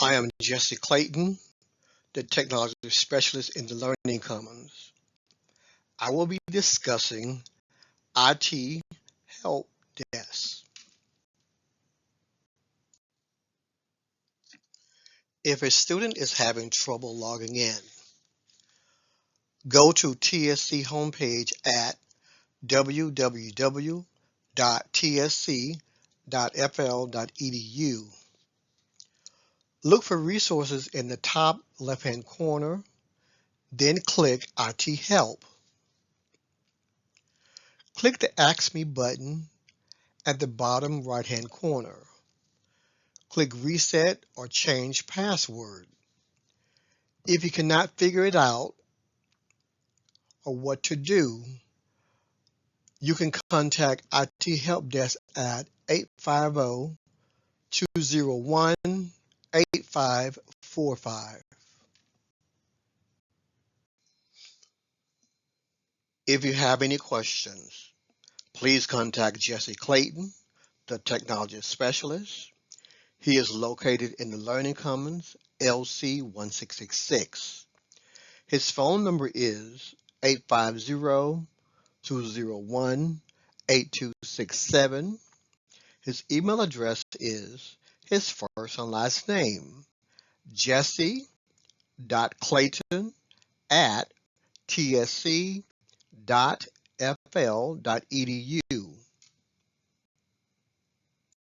I am Jesse Clayton, the technology specialist in the Learning Commons. I will be discussing IT Help Desk. If a student is having trouble logging in, go to TSC homepage at www.tsc.fl.edu. Look for resources in the top left-hand corner, then click IT Help. Click the Ask Me button at the bottom right-hand corner. Click Reset or Change Password. If you cannot figure it out or what to do, you can contact IT Help Desk at 850-201-8545. If you have any questions, please contact Jesse Clayton, the technology specialist. He is located in the Learning Commons, LC 1666. His phone number is 850-201-8267. His email address is his first and last name, jesse.clayton@tsc.fl.edu.